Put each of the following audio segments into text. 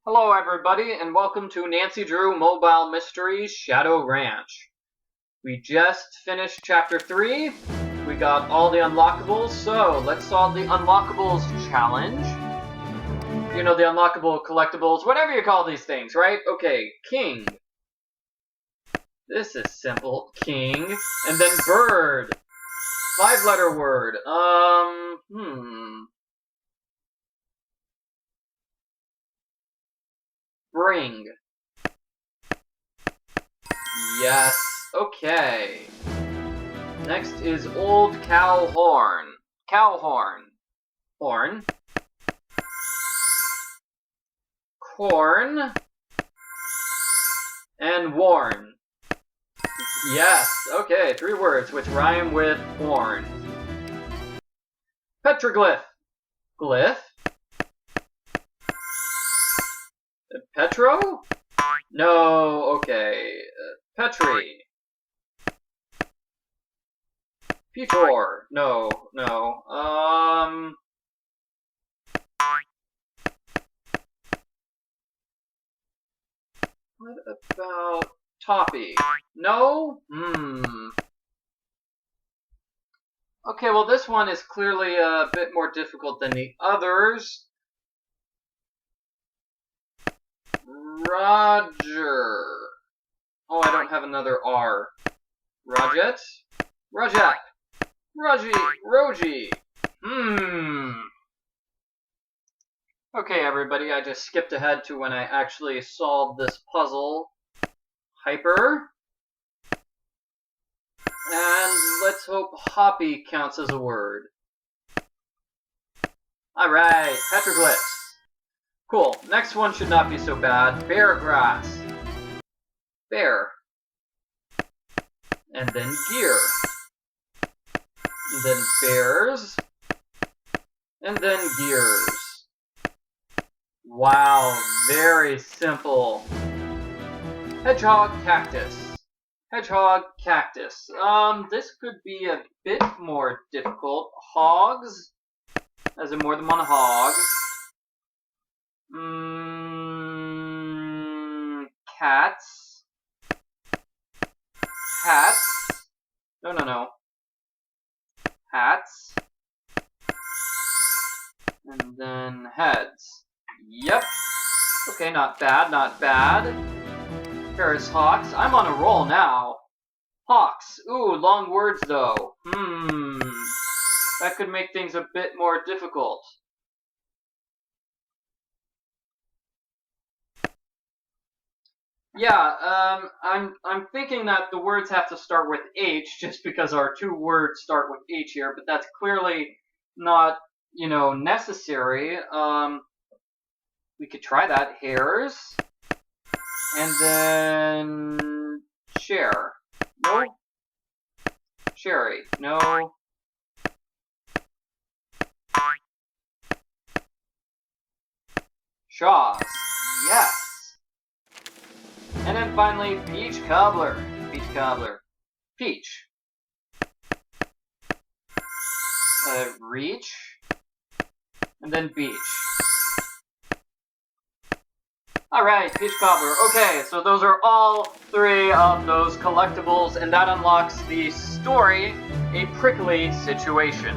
Hello everybody, and welcome to Nancy Drew Mobile Mysteries Shadow Ranch. We just finished Chapter 3. We got all the unlockables, so let's solve the unlockables challenge. You know, the unlockable collectibles, whatever you call these things, right? Okay, king. This is simple. King. And then bird. 5-letter word. Bring. Yes. Okay. Next is old cow horn. Cow horn. Horn. Corn. And warn. Yes. Okay, 3 words which rhyme with horn. Petroglyph. Glyph. Petro? No, okay. Petri. Petor. No. What about Toppy? No? Okay, well this one is clearly a bit more difficult than the others. Roger. Oh, I don't have another R. Roget? Rojak. Roji. Okay, everybody, I just skipped ahead to when I actually solved this puzzle. Hyper. And let's hope Hoppy counts as a word. Alright, petroglyphs. Cool, next one should not be so bad. Bear grass. Bear. And then gear. And then bears. And then gears. Wow, very simple. Hedgehog cactus. Hedgehog cactus. This could be a bit more difficult. Hogs, as in more than one hog. Cats. Hats. No. Hats. And then heads. Yep. Okay, not bad. Paris hawks. I'm on a roll now. Hawks. Ooh, long words though. That could make things a bit more difficult. Yeah, I'm thinking that the words have to start with H just because our 2 words start with H here, but that's clearly not, necessary. We could try that. Hares. And then share. No. Sherry. No. Shaws. Yes. And then finally, peach cobbler. Peach. Reach. And then beach. Alright, peach cobbler. Okay, so those are all 3 of those collectibles, and that unlocks the story, A Prickly Situation.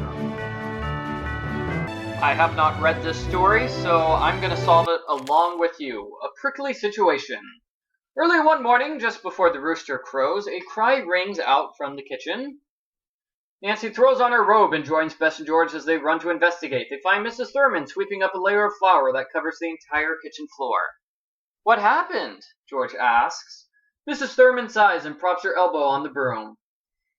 I have not read this story, so I'm going to solve it along with you. A prickly situation. Early one morning, just before the rooster crows, a cry rings out from the kitchen. Nancy throws on her robe and joins Bess and George as they run to investigate. They find Mrs. Thurman sweeping up a layer of flour that covers the entire kitchen floor. What happened? George asks. Mrs. Thurman sighs and props her elbow on the broom.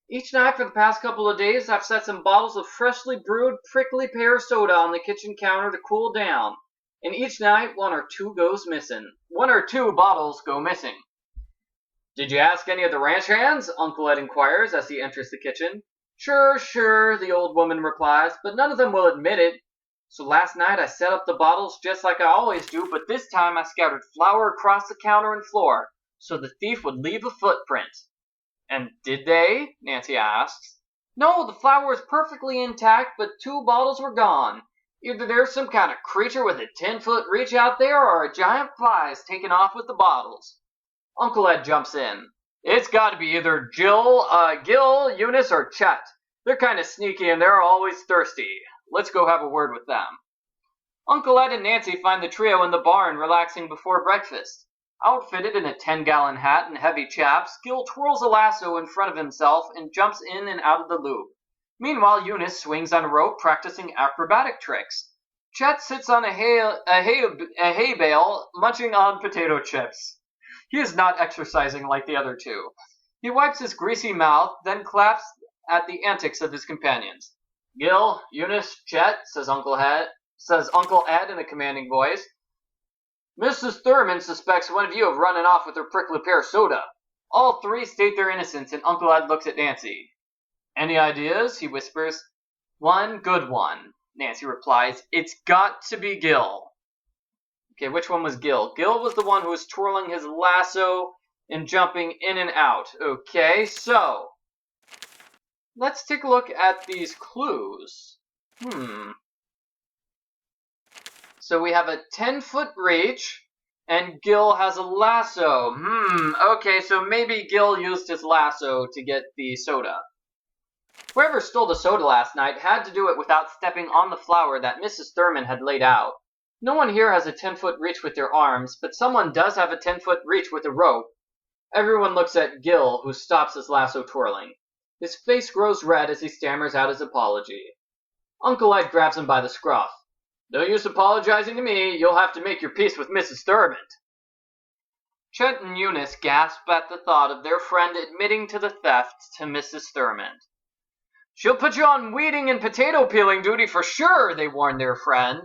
Each night for the past couple of days, I've set some bottles of freshly brewed prickly pear soda on the kitchen counter to cool down. And each night, 1 or 2 goes missing. 1 or 2 bottles go missing. Did you ask any of the ranch hands? Uncle Ed inquires as he enters the kitchen. Sure, the old woman replies, but none of them will admit it. So last night I set up the bottles just like I always do, but this time I scattered flour across the counter and floor, so the thief would leave a footprint. And did they? Nancy asks. No, the flour was perfectly intact, but 2 bottles were gone. Either there's some kind of creature with a 10-foot reach out there, or a giant fly is taking off with the bottles. Uncle Ed jumps in. It's got to be either Gil, Eunice, or Chet. They're kind of sneaky and they're always thirsty. Let's go have a word with them. Uncle Ed and Nancy find the trio in the barn relaxing before breakfast. Outfitted in a 10-gallon hat and heavy chaps, Gil twirls a lasso in front of himself and jumps in and out of the loop. Meanwhile, Eunice swings on a rope practicing acrobatic tricks. Chet sits on a hay bale, munching on potato chips. He is not exercising like the other two. He wipes his greasy mouth, then claps at the antics of his companions. Gil, Eunice, Chet, says Uncle Ed in a commanding voice. Mrs. Thurman suspects one of you of running off with her prickly pear soda. All three state their innocence, and Uncle Ed looks at Nancy. Any ideas? He whispers. One good one, Nancy replies. It's got to be Gil. Okay, which one was Gil? Gil was the one who was twirling his lasso and jumping in and out. Okay, so let's take a look at these clues. So we have a 10-foot reach, and Gil has a lasso. Okay, so maybe Gil used his lasso to get the soda. Whoever stole the soda last night had to do it without stepping on the flour that Mrs. Thurman had laid out. No one here has a 10-foot reach with their arms, but someone does have a 10-foot reach with a rope. Everyone looks at Gil, who stops his lasso twirling. His face grows red as he stammers out his apology. Uncle Ed grabs him by the scruff. No use apologizing to me. You'll have to make your peace with Mrs. Thurman. Chet and Eunice gasp at the thought of their friend admitting to the theft to Mrs. Thurman. She'll put you on weeding and potato peeling duty for sure, they warn their friend.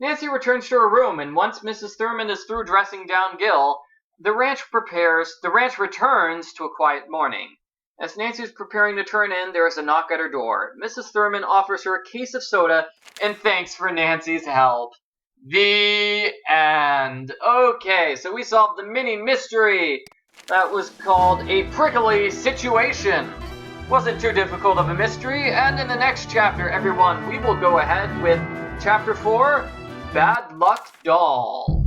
Nancy returns to her room, and once Mrs. Thurman is through dressing down Gil, the ranch returns to a quiet morning. As Nancy is preparing to turn in, there is a knock at her door. Mrs. Thurman offers her a case of soda and thanks for Nancy's help. The end. Okay, so we solved the mini mystery. That was called A Prickly Situation. Wasn't too difficult of a mystery, and in the next chapter, everyone, we will go ahead with Chapter 4, Bad Luck Doll.